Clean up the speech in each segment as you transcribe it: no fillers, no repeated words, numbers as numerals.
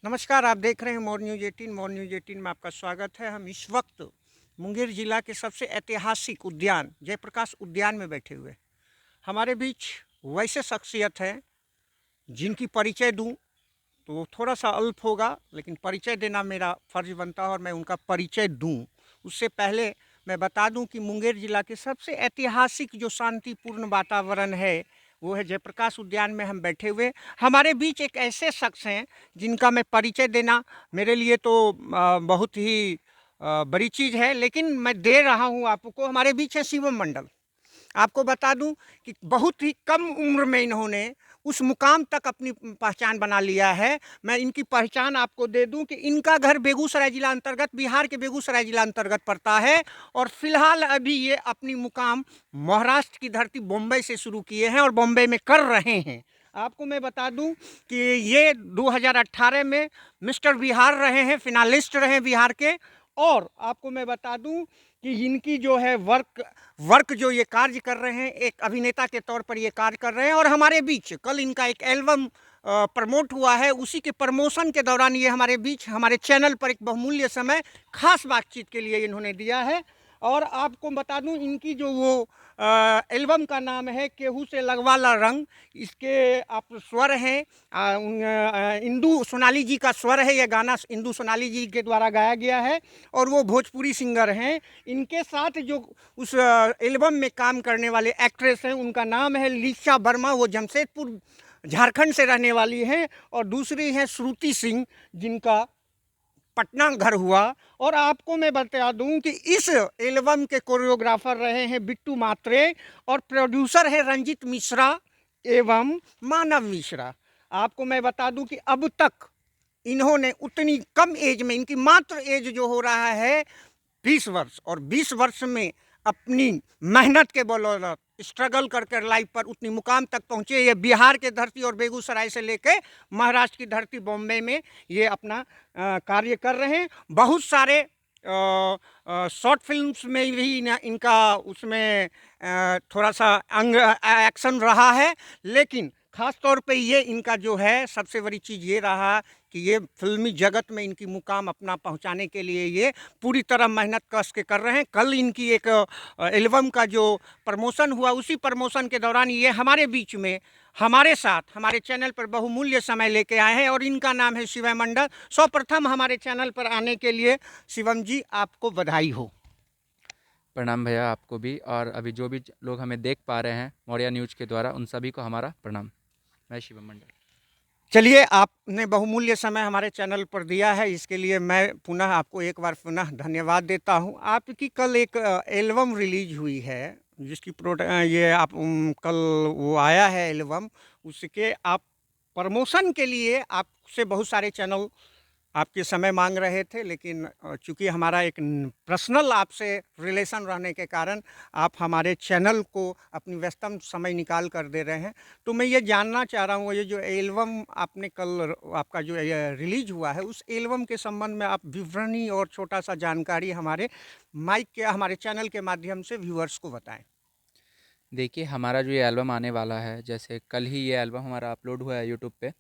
नमस्कार, आप देख रहे हैं मोर न्यूज़ 18। मोर न्यूज़ 18 में आपका स्वागत है। हम इस वक्त मुंगेर जिला के सबसे ऐतिहासिक उद्यान जयप्रकाश उद्यान में बैठे हुए हैं। हमारे बीच वैसे शख्सियत हैं जिनकी परिचय दूं तो थोड़ा सा अल्प होगा, लेकिन परिचय देना मेरा फर्ज बनता है और मैं उनका परिचय दूं। उससे पहले मैं बता दूं कि मुंगेर जिला के सबसे ऐतिहासिक जो शांतिपूर्ण वातावरण है वो है जयप्रकाश उद्यान में हम बैठे हुए। हमारे बीच एक ऐसे शख्स हैं जिनका मैं परिचय देना मेरे लिए तो बहुत ही बड़ी चीज़ है, लेकिन मैं दे रहा हूं आपको। हमारे बीच है शिवम मंडल। आपको बता दूं कि बहुत ही कम उम्र में इन्होंने उस मुकाम तक अपनी पहचान बना लिया है। मैं इनकी पहचान आपको दे दूं कि इनका घर बेगूसराय जिला अंतर्गत, बिहार के बेगूसराय जिला अंतर्गत पड़ता है और फिलहाल अभी ये अपनी मुकाम महाराष्ट्र की धरती बॉम्बे से शुरू किए हैं और बॉम्बे में कर रहे हैं। आपको मैं बता दूं कि ये 2018 में मिस्टर बिहार रहे हैं, फिनालिस्ट रहे हैं बिहार के। और आपको मैं बता दूं कि इनकी जो है वर्क जो ये कार्य कर रहे हैं, एक अभिनेता के तौर पर ये कार्य कर रहे हैं। और हमारे बीच कल इनका एक एल्बम प्रमोट हुआ है, उसी के प्रमोशन के दौरान ये हमारे बीच हमारे चैनल पर एक बहुमूल्य समय खास बातचीत के लिए इन्होंने दिया है। और आपको बता दूं इनकी जो वो एल्बम का नाम है केहू से लगवाला रंग। इसके आप स्वर हैं इंदू सोनाली जी का स्वर है। ये गाना इंदू सोनाली जी के द्वारा गाया गया है और वो भोजपुरी सिंगर हैं। इनके साथ जो उस एल्बम में काम करने वाले एक्ट्रेस हैं उनका नाम है लीसा वर्मा, वो जमशेदपुर झारखंड से रहने वाली हैं। और दूसरी हैं श्रुति सिंह, जिनका पटना घर हुआ। और आपको मैं बता दूं कि इस एल्बम के कोरियोग्राफर रहे हैं बिट्टू मात्रे और प्रोड्यूसर है रंजित मिश्रा एवं मानव मिश्रा। आपको मैं बता दूं कि अब तक इन्होंने उतनी कम एज में, इनकी मात्र एज जो हो रहा है 20 वर्ष, और 20 वर्ष में अपनी मेहनत के बदौलत स्ट्रगल कर लाइफ पर उतनी मुकाम तक पहुंचे। ये बिहार के धरती और बेगूसराय से लेके महाराष्ट्र की धरती बॉम्बे में ये अपना कार्य कर रहे हैं। बहुत सारे शॉर्ट फिल्म्स में भी इनका उसमें थोड़ा सा अंग एक्शन रहा है, लेकिन खास तौर पे ये इनका जो है सबसे बड़ी चीज़ ये रहा कि ये फिल्मी जगत में इनकी मुकाम अपना पहुंचाने के लिए ये पूरी तरह मेहनत कस के कर रहे हैं। कल इनकी एक एल्बम का जो प्रमोशन हुआ, उसी प्रमोशन के दौरान ये हमारे बीच में हमारे साथ हमारे चैनल पर बहुमूल्य समय लेके आए हैं और इनका नाम है शिवम मंडल। सर्वप्रथम हमारे चैनल पर आने के लिए शिवम जी आपको बधाई हो। प्रणाम भैया, आपको भी। और अभी जो भी लोग हमें देख पा रहे हैं मौर्या न्यूज़ के द्वारा, उन सभी को हमारा प्रणाम। मैं शिवम मंडल। चलिए, आपने बहुमूल्य समय हमारे चैनल पर दिया है, इसके लिए मैं पुनः आपको एक बार पुनः धन्यवाद देता हूं। आपकी कल एक एल्बम रिलीज हुई है जिसकी ये आप कल वो आया है एल्बम, उसके आप प्रमोशन के लिए आपसे बहुत सारे चैनल आपके समय मांग रहे थे, लेकिन चूंकि हमारा एक पर्सनल आपसे रिलेशन रहने के कारण आप हमारे चैनल को अपनी व्यस्तम समय निकाल कर दे रहे हैं। तो मैं ये जानना चाह रहा हूँ, ये जो एल्बम आपने कल आपका जो रिलीज हुआ है, उस एल्बम के संबंध में आप विवरणी और छोटा सा जानकारी हमारे माइक के हमारे चैनल के माध्यम से व्यूअर्स को बताएं। देखिए, हमारा जो ये एल्बम आने वाला है, जैसे कल ही ये एल्बम हमारा अपलोड हुआ है यूट्यूब पे।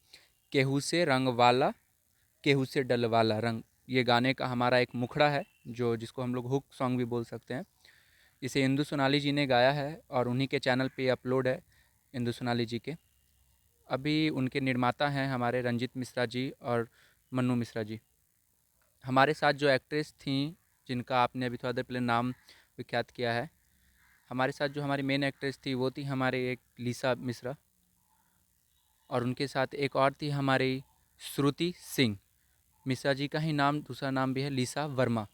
केहू से रंग वाला, केहू से डल वाला रंग, ये गाने का हमारा एक मुखड़ा है, जो जिसको हम लोग हुक सॉन्ग भी बोल सकते हैं। इसे इंदु सोनाली जी ने गाया है और उन्हीं के चैनल पे अपलोड है, इंदु सोनाली जी के। अभी उनके निर्माता हैं हमारे रंजित मिश्रा जी और मन्नू मिश्रा जी। हमारे साथ जो एक्ट्रेस थी, जिनका आपने अभी थोड़ा देर पहले नाम विख्यात किया है, हमारे साथ जो हमारी मेन एक्ट्रेस थी वो थी हमारे एक लीसा मिश्रा। और उनके साथ एक और थी हमारी श्रुति सिंह। मिश्रा जी का ही नाम, दूसरा नाम भी है लीसा वर्मा।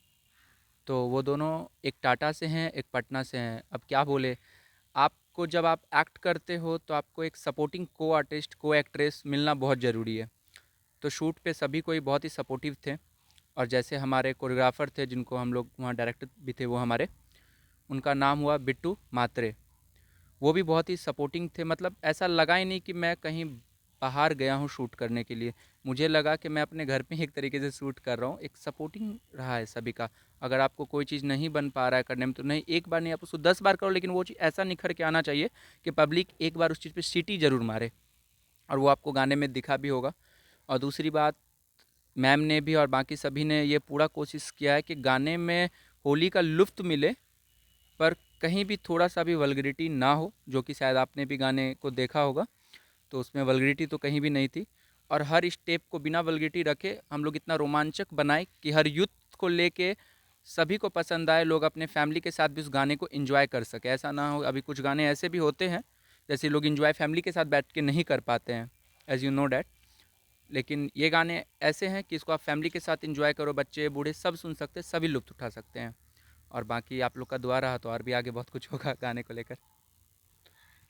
तो वो दोनों एक टाटा से हैं, एक पटना से हैं। अब क्या बोले, आपको जब आप एक्ट करते हो तो आपको एक सपोर्टिंग को आर्टिस्ट, को एक्ट्रेस मिलना बहुत ज़रूरी है। तो शूट पे सभी कोई बहुत ही सपोर्टिव थे। और जैसे हमारे कोरियोग्राफर थे, जिनको हम लोग वहाँ डायरेक्टर भी थे, वो हमारे, उनका नाम हुआ बिट्टू मात्रे। वो भी बहुत ही सपोर्टिंग थे। मतलब ऐसा लगा ही नहीं कि मैं कहीं बाहर गया हूँ शूट करने के लिए। मुझे लगा कि मैं अपने घर पे ही एक तरीके से शूट कर रहा हूँ। एक सपोर्टिंग रहा है सभी का। अगर आपको कोई चीज़ नहीं बन पा रहा है करने में, तो नहीं, एक बार नहीं, आप उसको 10 बार करो, लेकिन वो चीज़ ऐसा निखर के आना चाहिए कि पब्लिक एक बार उस चीज़ पे सीटी ज़रूर मारे। और वो आपको गाने में दिखा भी होगा। और दूसरी बात, मैम ने भी और बाकी सभी ने ये पूरा कोशिश किया है कि गाने में होली का लुत्फ़ मिले, पर कहीं भी थोड़ा-सा भी वल्गैरिटी ना हो, जो कि शायद आपने भी गाने को देखा होगा, तो उसमें वल्गैरिटी तो कहीं भी नहीं थी। और हर स्टेप को बिना वल्गैरिटी रखे हम लोग इतना रोमांचक बनाए कि हर यूथ को लेके सभी को पसंद आए, लोग अपने फैमिली के साथ भी उस गाने को एन्जॉय कर सकें। ऐसा ना हो, अभी कुछ गाने ऐसे भी होते हैं, जैसे लोग एन्जॉय फैमिली के साथ बैठ के नहीं कर पाते हैं, एज़ यू नो डैट। लेकिन ये गाने ऐसे हैं कि इसको आप फैमिली के साथ एन्जॉय करो, बच्चे बूढ़े सब सुन सकते हैं, सभी लुत्फ़ उठा सकते हैं। और बाकी आप लोग का दुआ रहा तो और भी आगे बहुत कुछ होगा गाने को लेकर।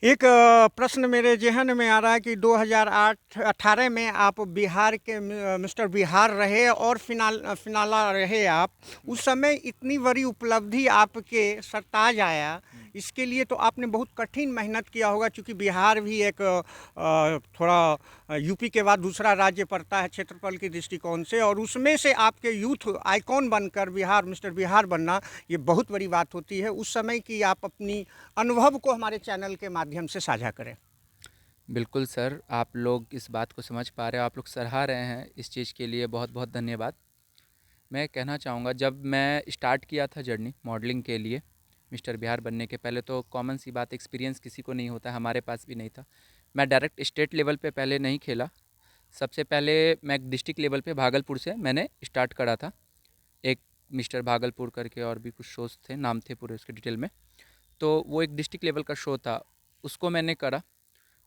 एक प्रश्न मेरे ज़हन में आ रहा है कि 2008-18 में आप बिहार के मिस्टर बिहार रहे और फिनाला रहे आप। उस समय इतनी बड़ी उपलब्धि आपके सरताज आया, इसके लिए तो आपने बहुत कठिन मेहनत किया होगा, क्योंकि बिहार भी एक थोड़ा यूपी के बाद दूसरा राज्य पड़ता है क्षेत्रफल के दृष्टिकोण से, और उसमें से आपके यूथ आइकॉन बनकर बिहार मिस्टर बिहार बनना ये बहुत बड़ी बात होती है। उस समय की आप अपनी अनुभव को हमारे चैनल के माध्यम से साझा करें। बिल्कुल सर, आप लोग इस बात को समझ पा रहे हो, आप लोग सराह रहे हैं, इस चीज़ के लिए बहुत बहुत धन्यवाद। मैं कहना चाहूँगा, जब मैं स्टार्ट किया था जर्नी मॉडलिंग के लिए मिस्टर बिहार बनने के पहले, तो कॉमन सी बात, एक्सपीरियंस किसी को नहीं होता, हमारे पास भी नहीं था। मैं डायरेक्ट स्टेट लेवल पे पहले नहीं खेला। सबसे पहले मैं डिस्ट्रिक्ट लेवल पे भागलपुर से मैंने स्टार्ट करा था। एक मिस्टर भागलपुर करके और भी कुछ शोज़ थे, नाम थे पूरे उसके डिटेल में। तो वो एक डिस्ट्रिक्ट लेवल का शो था, उसको मैंने करा।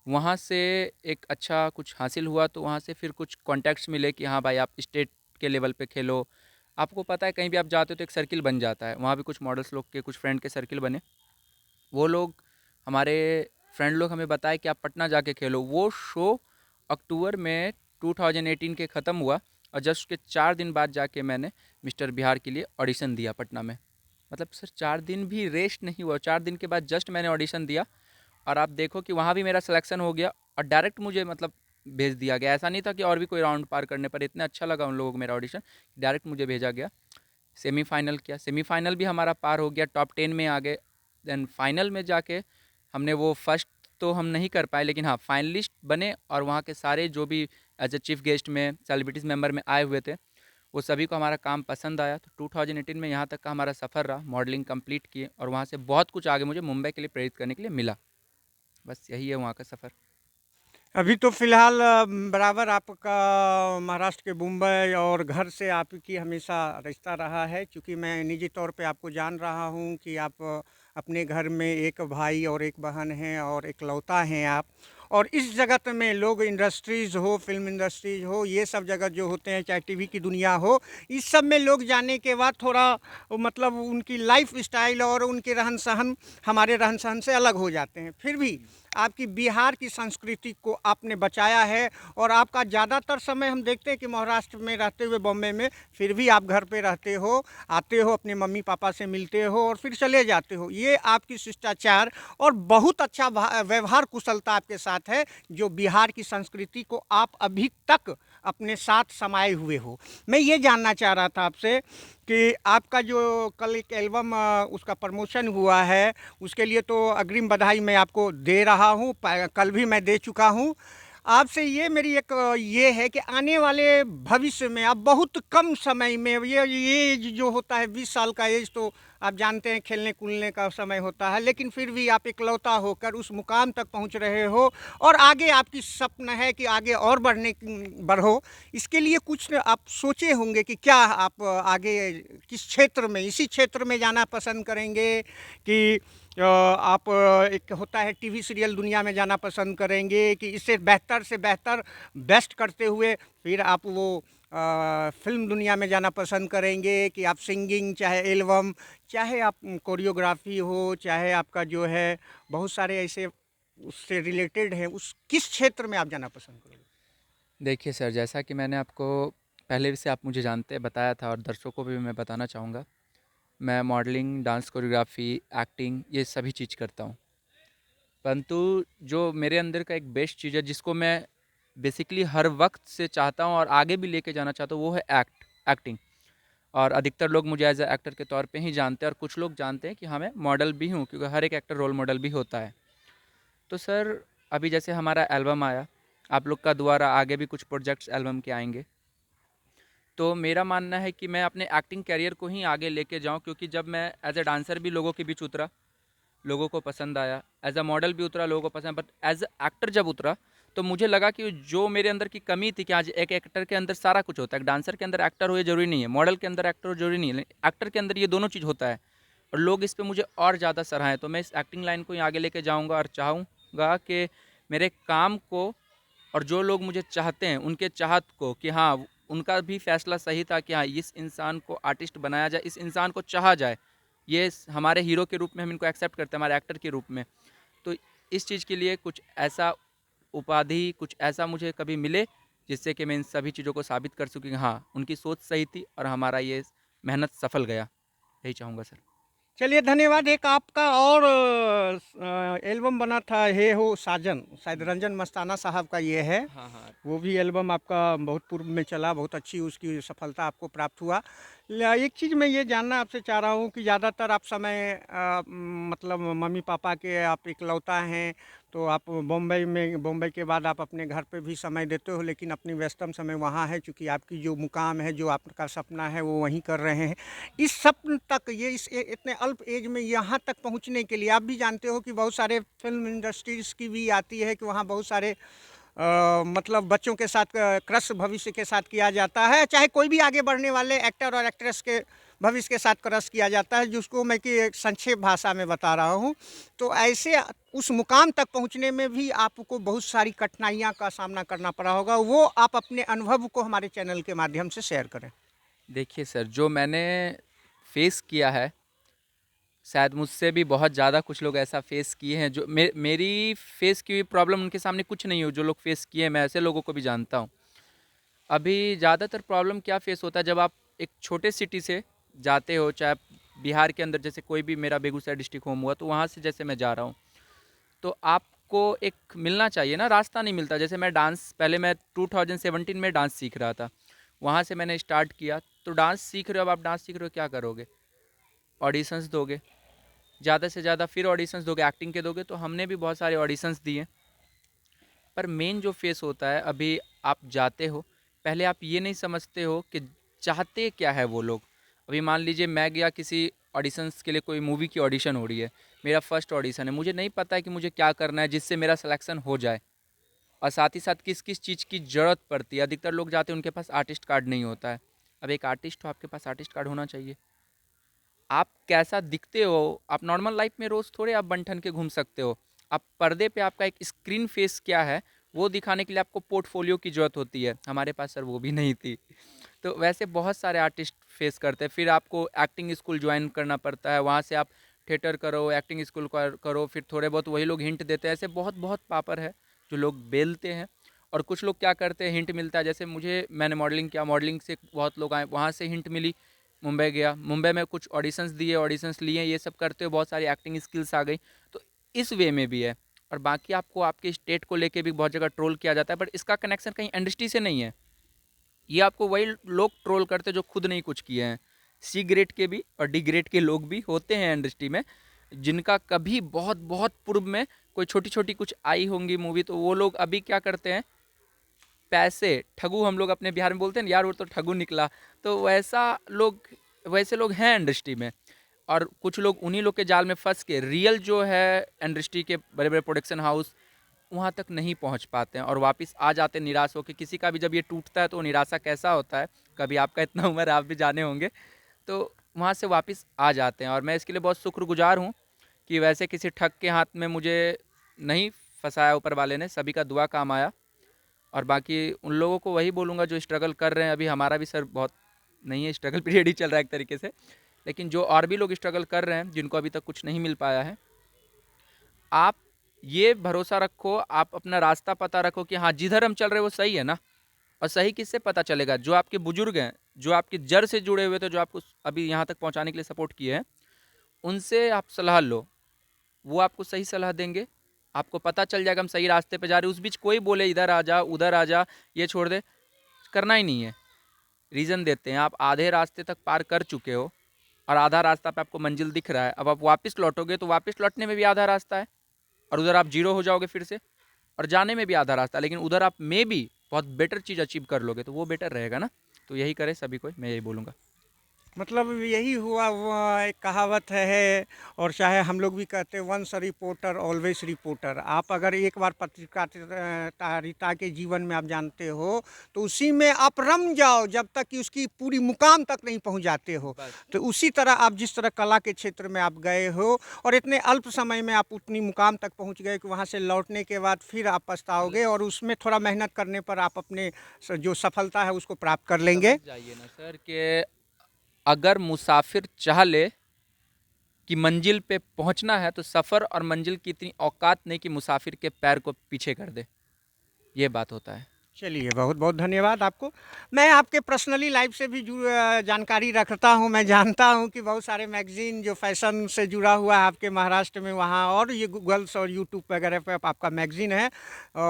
वहाँ से एक अच्छा कुछ हासिल हुआ, तो वहाँ से फिर कुछ कॉन्टैक्ट्स मिले कि हाँ भाई, आप स्टेट के लेवल पे खेलो। आपको पता है, कहीं भी आप जाते हो तो एक सर्किल बन जाता है। वहाँ भी कुछ मॉडल्स लोग के कुछ फ्रेंड के सर्किल बने। वो लोग, हमारे फ्रेंड लोग हमें बताए कि आप पटना जाके खेलो। वो शो अक्टूबर में 2018 के ख़त्म हुआ, और जस्ट उसके 4 दिन बाद जाके मैंने मिस्टर बिहार के लिए ऑडिशन दिया पटना में। मतलब सर 4 दिन भी रेस्ट नहीं हुआ, 4 दिन के बाद जस्ट मैंने ऑडिशन दिया, और आप देखो कि वहाँ भी मेरा सिलेक्शन हो गया, और डायरेक्ट मुझे मतलब भेज दिया गया। ऐसा नहीं था कि और भी कोई राउंड पार करने पर, इतना अच्छा लगा उन लोगों को मेरा ऑडिशन, डायरेक्ट मुझे भेजा गया। सेमीफाइनल किया, सेमीफाइनल भी हमारा पार हो गया, टॉप 10 में आ गए। देन फाइनल में जाके हमने वो फर्स्ट तो हम नहीं कर पाए, लेकिन हाँ फाइनलिस्ट बने, और वहाँ के सारे जो भी एज ए चीफ गेस्ट में सेलिब्रिटीज़ मेंबर में आए हुए थे, वो सभी को हमारा काम पसंद आया। तो 2018 में यहाँ तक का हमारा सफ़र रहा, मॉडलिंग कंप्लीट किए, और वहाँ से बहुत कुछ आगे मुझे मुंबई के लिए प्रेरित करने के लिए मिला। बस यही है वहाँ का सफ़र। अभी तो फ़िलहाल बराबर आपका महाराष्ट्र के मुंबई और घर से आपकी हमेशा रिश्ता रहा है, क्योंकि मैं निजी तौर पे आपको जान रहा हूँ कि आप अपने घर में एक भाई और एक बहन हैं और इकलौता हैं आप। और इस जगत में लोग, इंडस्ट्रीज़ हो, फिल्म इंडस्ट्रीज़ हो, ये सब जगत जो होते हैं, चाहे टीवी की दुनिया हो, इस सब में लोग जाने के बाद थोड़ा मतलब उनकी लाइफ स्टाइल और उनके रहन सहन हमारे रहन सहन से अलग हो जाते हैं। फिर भी आपकी बिहार की संस्कृति को आपने बचाया है, और आपका ज़्यादातर समय हम देखते हैं कि महाराष्ट्र में रहते हुए, बॉम्बे में, फिर भी आप घर पे रहते हो, आते हो, अपने मम्मी पापा से मिलते हो और फिर चले जाते हो। ये आपकी शिष्टाचार और बहुत अच्छा व्यवहार कुशलता आपके साथ है, जो बिहार की संस्कृति को आप अभी तक अपने साथ समाये हुए हो। मैं ये जानना चाह रहा था आपसे कि आपका जो कल एक एल्बम उसका प्रमोशन हुआ है, उसके लिए तो अग्रिम बधाई मैं आपको दे रहा हूँ, कल भी मैं दे चुका हूँ। आपसे ये मेरी एक ये है कि आने वाले भविष्य में आप बहुत कम समय में, ये एज जो होता है 20 साल का एज, तो आप जानते हैं खेलने कूदने का समय होता है, लेकिन फिर भी आप इकलौता होकर उस मुकाम तक पहुंच रहे हो, और आगे आपकी सपना है कि आगे और बढ़ो। इसके लिए कुछ आप सोचे होंगे कि क्या आप आगे किस क्षेत्र में, इसी क्षेत्र में जाना पसंद करेंगे, कि आप एक होता है टीवी सीरियल दुनिया में जाना पसंद करेंगे, कि इससे बेहतर से बेहतर बेस्ट करते हुए फिर आप वो फिल्म दुनिया में जाना पसंद करेंगे, कि आप सिंगिंग, चाहे एल्बम, चाहे आप कोरियोग्राफी हो, चाहे आपका जो है बहुत सारे ऐसे उससे रिलेटेड हैं, उस किस क्षेत्र में आप जाना पसंद करोगे? देखिए सर, जैसा कि मैंने आपको पहले से, आप मुझे जानते हैं, बताया था, और दर्शकों को भी मैं बताना चाहूँगा, मैं मॉडलिंग, डांस कोरियोग्राफी, एक्टिंग, ये सभी चीज़ करता हूँ। परंतु जो मेरे अंदर का एक बेस्ट चीज़ है, जिसको मैं बेसिकली हर वक्त से चाहता हूँ और आगे भी लेके जाना चाहता हूँ, वो है एक्टिंग। और अधिकतर लोग मुझे एज ए एक्टर के तौर पे ही जानते हैं, और कुछ लोग जानते हैं कि हाँ, मैं मॉडल भी हूँ, क्योंकि हर एक एक्टर रोल मॉडल भी होता है। तो सर, अभी जैसे हमारा एल्बम आया, आप लोग का द्वारा आगे भी कुछ प्रोजेक्ट्स एल्बम के आएंगे, तो मेरा मानना है कि मैं अपने एक्टिंग करियर को ही आगे लेके जाऊँ, क्योंकि जब मैं एज अ डांसर भी लोगों के बीच उतरा, लोगों को पसंद आया, एज अ मॉडल भी उतरा, लोगों को पसंद, बट एज अ एक्टर जब उतरा तो मुझे लगा कि जो मेरे अंदर की कमी थी, कि आज एक एक्टर के अंदर सारा कुछ होता है, एक डांसर के अंदर एक्टर हो ये जरूरी नहीं है, मॉडल के अंदर एक्टर हो जरूरी नहीं है, एक्टर के अंदर ये दोनों चीज़ होता है, और लोग इस पे मुझे और ज़्यादा सराहें, तो मैं इस एक्टिंग लाइन को ही आगे लेके जाऊँगा और चाहूँगा कि मेरे काम को, और जो लोग मुझे चाहते हैं उनके चाहत को, कि हाँ उनका भी फैसला सही था कि हाँ इस इंसान को आर्टिस्ट बनाया जाए, इस इंसान को चाहा जाए, ये हमारे हीरो के रूप में हम इनको एक्सेप्ट करते हैं, हमारे एक्टर के रूप में। तो इस चीज़ के लिए कुछ ऐसा उपाधि, कुछ ऐसा मुझे कभी मिले जिससे कि मैं इन सभी चीज़ों को साबित कर सकूँ कि हाँ उनकी सोच सही थी और हमारा ये मेहनत सफल गया। यही चाहूँगा सर। चलिए धन्यवाद। एक आपका और एल्बम बना था, हे हो साजन, शायद रंजन मस्ताना साहब का ये है। हाँ हाँ। वो भी एल्बम आपका बहुत पूर्व में चला, बहुत अच्छी उसकी सफलता आपको प्राप्त हुआ। एक चीज़ मैं ये जानना आपसे चाह रहा हूँ कि ज़्यादातर आप समय मतलब मम्मी पापा के आप इकलौता हैं, तो आप बम्बई के बाद आप अपने घर पे भी समय देते हो, लेकिन अपनी व्यस्तम समय वहाँ है, क्योंकि आपकी जो मुकाम है, जो आपका सपना है, वो वहीं कर रहे हैं। इस सपन तक, ये इतने अल्प एज में यहाँ तक पहुँचने के लिए, आप भी जानते हो कि बहुत सारे फिल्म इंडस्ट्रीज़ की भी आती है कि वहाँ बहुत सारे मतलब बच्चों के साथ क्रश भविष्य के साथ किया जाता है, चाहे कोई भी आगे बढ़ने वाले एक्टर और एक्ट्रेस के भविष्य के साथ क्रश किया जाता है, जिसको मैं कि एक संक्षेप भाषा में बता रहा हूँ। तो ऐसे उस मुकाम तक पहुँचने में भी आपको बहुत सारी कठिनाइयाँ का सामना करना पड़ा होगा, वो आप अपने अनुभव को हमारे चैनल के माध्यम से शेयर करें। देखिए सर, जो मैंने फेस किया है, शायद मुझसे भी बहुत ज़्यादा कुछ लोग ऐसा फेस किए हैं, जो मेरी फेस की हुई प्रॉब्लम उनके सामने कुछ नहीं हो, जो लोग फेस किए हैं, मैं ऐसे लोगों को भी जानता हूँ। अभी ज़्यादातर प्रॉब्लम क्या फेस होता है, जब आप एक छोटे सिटी से जाते हो, चाहे बिहार के अंदर, जैसे कोई भी मेरा बेगूसराय डिस्ट्रिक्ट होम हुआ, तो वहाँ से जैसे मैं जा रहा हूँ, तो आपको एक मिलना चाहिए ना, रास्ता नहीं मिलता। जैसे मैं डांस, पहले मैं 2017 में डांस सीख रहा था, वहाँ से मैंने स्टार्ट किया, तो डांस सीख रहे हो, अब आप डांस सीख रहे हो, क्या करोगे? ऑडिशंस दोगे, ज़्यादा से ज़्यादा फिर ऑडिशंस दोगे, एक्टिंग के दोगे, तो हमने भी बहुत सारे ऑडिशंस दिए। पर मेन जो फेस होता है, अभी आप जाते हो, पहले आप ये नहीं समझते हो कि चाहते क्या है वो लोग। अभी मान लीजिए मैं गया किसी ऑडिशंस के लिए, कोई मूवी की ऑडिशन हो रही है, मेरा फर्स्ट ऑडिशन है, मुझे नहीं पता है कि मुझे क्या करना है जिससे मेरा सिलेक्शन हो जाए, और साथ ही साथ किस किस चीज़ की ज़रूरत पड़ती है। अधिकतर लोग जाते हैं, उनके पास आर्टिस्ट कार्ड नहीं होता है। अब एक आर्टिस्ट हो, आपके पास आर्टिस्ट कार्ड होना चाहिए। आप कैसा दिखते हो, आप नॉर्मल लाइफ में रोज़ थोड़े आप बन ठन के घूम सकते हो। आप पर्दे पे आपका एक स्क्रीन फेस क्या है, वो दिखाने के लिए आपको पोर्टफोलियो की ज़रूरत होती है। हमारे पास सर वो भी नहीं थी। तो वैसे बहुत सारे आर्टिस्ट फेस करते हैं। फिर आपको एक्टिंग स्कूल ज्वाइन करना पड़ता है, वहाँ से आप थिएटर करो, एक्टिंग स्कूल करो, फिर थोड़े बहुत वही लोग हिंट देते हैं। ऐसे बहुत बहुत पापड़ है जो लोग बेलते हैं। और कुछ लोग क्या करते हैं, हिंट मिलता है, जैसे मैंने मॉडलिंग किया, मॉडलिंग से बहुत लोग आए, वहाँ से हिंट मिली, मुंबई गया, मुंबई में कुछ ऑडिशंस दिए, ऑडिशंस लिए, ये सब करते हुए बहुत सारी एक्टिंग स्किल्स आ गई। तो इस वे में भी है। और बाकी आपको आपके स्टेट को लेके भी बहुत जगह ट्रोल किया जाता है, बट इसका कनेक्शन कहीं इंडस्ट्री से नहीं है। ये आपको वही लोग ट्रोल करते हैं जो खुद नहीं कुछ किए हैं। सी ग्रेड के भी और डी ग्रेड के लोग भी होते हैं इंडस्ट्री में, जिनका कभी बहुत बहुत पूर्व में कोई छोटी छोटी कुछ आई होंगी मूवी, तो वो लोग अभी क्या करते हैं, पैसे ठगू, हम लोग अपने बिहार में बोलते हैं ना, यार वो तो ठगू निकला। तो वैसे लोग हैं इंडस्ट्री में। और कुछ लोग उन्हीं लोग के जाल में फंस के, रियल जो है इंडस्ट्री के बड़े बड़े प्रोडक्शन हाउस, वहाँ तक नहीं पहुँच पाते हैं और वापस आ जाते हैं निराश होकर। किसी का भी जब ये टूटता है तो निराशा कैसा होता है, कभी आपका इतना उम्र आप भी जाने होंगे, तो वहाँ से वापस आ जाते हैं। और मैं इसके लिए बहुत शुक्रगुजार हूँ कि वैसे किसी ठग के हाथ में मुझे नहीं फंसाया ऊपर वाले ने, सभी का दुआ काम आया। और बाकी उन लोगों को वही बोलूँगा जो स्ट्रगल कर रहे हैं, अभी हमारा भी सर बहुत नहीं है, स्ट्रगल पीरियड ही चल रहा है एक तरीके से, लेकिन जो और भी लोग स्ट्रगल कर रहे हैं, जिनको अभी तक कुछ नहीं मिल पाया है, आप ये भरोसा रखो, आप अपना रास्ता पता रखो कि हाँ जिधर हम चल रहे हैं वो सही है ना। और सही किससे पता चलेगा, जो आपके बुजुर्ग हैं, जो आपकी जड़ से जुड़े हुए थे, जो आपको अभी यहाँ तक पहुँचाने के लिए सपोर्ट किए हैं, उनसे आप सलाह लो, वो आपको सही सलाह देंगे। आपको पता चल जाएगा हम सही रास्ते पे जा रहे हैं। उस बीच कोई बोले इधर आ जा, उधर आ जा, ये छोड़ दे, करना ही नहीं है। रीज़न देते हैं, आप आधे रास्ते तक पार कर चुके हो और आधा रास्ता पे आपको मंजिल दिख रहा है, अब आप वापस लौटोगे तो वापस लौटने में भी आधा रास्ता है, और उधर आप जीरो हो जाओगे फिर से, और जाने में भी आधा रास्ता है, लेकिन उधर आप मे भी बहुत बेटर चीज़ अचीव कर लोगे तो वो बेटर रहेगा ना। तो यही करें सभी को, मैं यही बोलूँगा। मतलब यही हुआ, वो एक कहावत है और चाहे हम लोग भी कहते हैं, वंस रिपोर्टर ऑलवेज रिपोर्टर। आप अगर एक बार पत्रकारिता के जीवन में आप जानते हो तो उसी में आप रम जाओ जब तक कि उसकी पूरी मुकाम तक नहीं पहुंच जाते हो। तो उसी तरह आप जिस तरह कला के क्षेत्र में आप गए हो और इतने अल्प समय में आप उतनी मुकाम तक पहुंच गए कि वहां से लौटने के बाद फिर आप पछताओगे और उसमें थोड़ा मेहनत करने पर आप अपने जो सफलता है उसको प्राप्त कर लेंगे। समझ जाइए ना सर कि अगर मुसाफिर चाह ले कि मंजिल पे पहुंचना है तो सफ़र और मंजिल की इतनी औकात नहीं कि मुसाफिर के पैर को पीछे कर दे। ये बात होता है। चलिए, बहुत बहुत धन्यवाद आपको। मैं आपके पर्सनली लाइफ से भी जानकारी रखता हूँ। मैं जानता हूँ कि बहुत सारे मैगज़ीन जो फैशन से जुड़ा हुआ है आपके महाराष्ट्र में वहाँ, और ये गूगल्स और यूट्यूब वगैरह पे आपका मैगज़ीन है।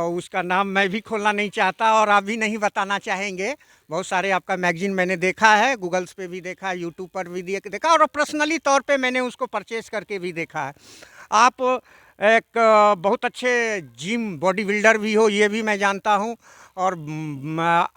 उसका नाम मैं भी खोलना नहीं चाहता और आप भी नहीं बताना चाहेंगे। बहुत सारे आपका मैगज़ीन मैंने देखा है, गूगल्स पे भी देखा है, यूट्यूब पर भी देखा और पर्सनली तौर पे मैंने उसको परचेज़ करके भी देखा है। आप एक बहुत अच्छे जिम बॉडी बिल्डर भी हो, ये भी मैं जानता हूँ। और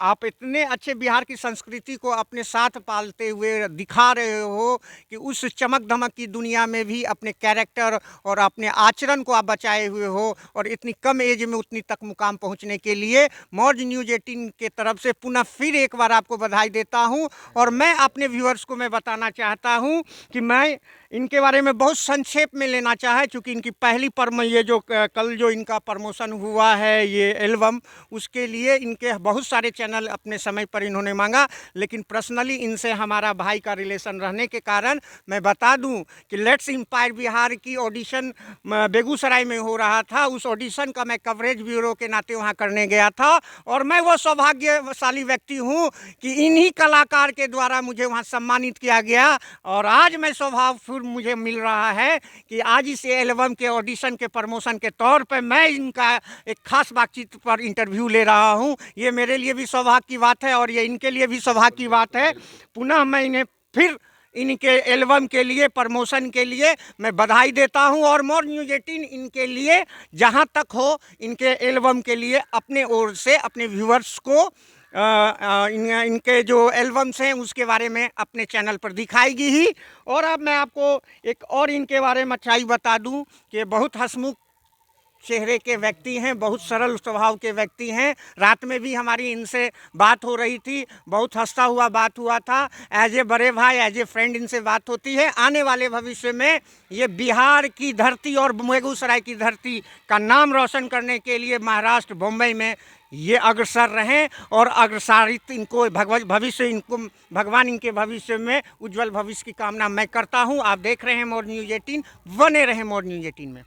आप इतने अच्छे बिहार की संस्कृति को अपने साथ पालते हुए दिखा रहे हो कि उस चमक धमक की दुनिया में भी अपने कैरेक्टर और अपने आचरण को आप बचाए हुए हो और इतनी कम एज में उतनी तक मुकाम पहुंचने के लिए मौज न्यूज़ 18 के तरफ से पुनः फिर एक बार आपको बधाई देता हूं। और मैं अपने व्यूअर्स को मैं बताना चाहता हूं कि मैं इनके बारे में बहुत संक्षेप में लेना चाहे, चूँकि इनकी पहली ये जो कल जो इनका प्रमोशन हुआ है ये एल्बम, उसके लिए इनके बहुत सारे चैनल अपने समय पर इन्होंने मांगा, लेकिन पर्सनली इनसे हमारा भाई का रिलेशन रहने के कारण मैं बता दूं कि लेट्स एम्पायर बिहार की ऑडिशन बेगूसराय में हो रहा था। उस ऑडिशन का मैं कवरेज ब्यूरो के नाते वहां करने गया था और मैं वो सौभाग्यशाली व्यक्ति हूं कि इन्हीं कलाकार के द्वारा मुझे वहां सम्मानित किया गया। और आज मैं सौभाग्य मुझे मिल रहा है कि आज इस एल्बम के ऑडिशन के प्रमोशन के तौर पर मैं इनका एक खास बातचीत पर इंटरव्यू ले रहा हूं। ये मेरे लिए भी सौभाग्य की बात है और ये इनके लिए भी सौभाग्य की बात है। पुनः मैं इन्हें फिर इनके एल्बम के लिए प्रमोशन के लिए मैं बधाई देता हूं और मोर न्यूज़ 18 इनके लिए जहां तक हो इनके एल्बम के लिए अपने ओर से अपने व्यूअर्स को इनके जो एल्बम्स हैं उसके बारे में अपने चैनल पर दिखाएगी ही। और अब मैं आपको एक और इनके बारे में अच्छाई बता दूं कि बहुत हंसमुख चेहरे के व्यक्ति हैं, बहुत सरल स्वभाव के व्यक्ति हैं। रात में भी हमारी इनसे बात हो रही थी, बहुत हंसता हुआ बात हुआ था। एज ए बड़े भाई, एज ए फ्रेंड इनसे बात होती है। आने वाले भविष्य में ये बिहार की धरती और बेगूसराय की धरती का नाम रोशन करने के लिए महाराष्ट्र बम्बई में ये अग्रसर रहें और अग्रसारित इनको भविष्य इनको भगवान इनके भविष्य में उज्जवल भविष्य की कामना मैं करता हूँ। आप देख रहे हैं मोर न्यूज़ 18, बने रहें मोर न्यूज़ 18 में।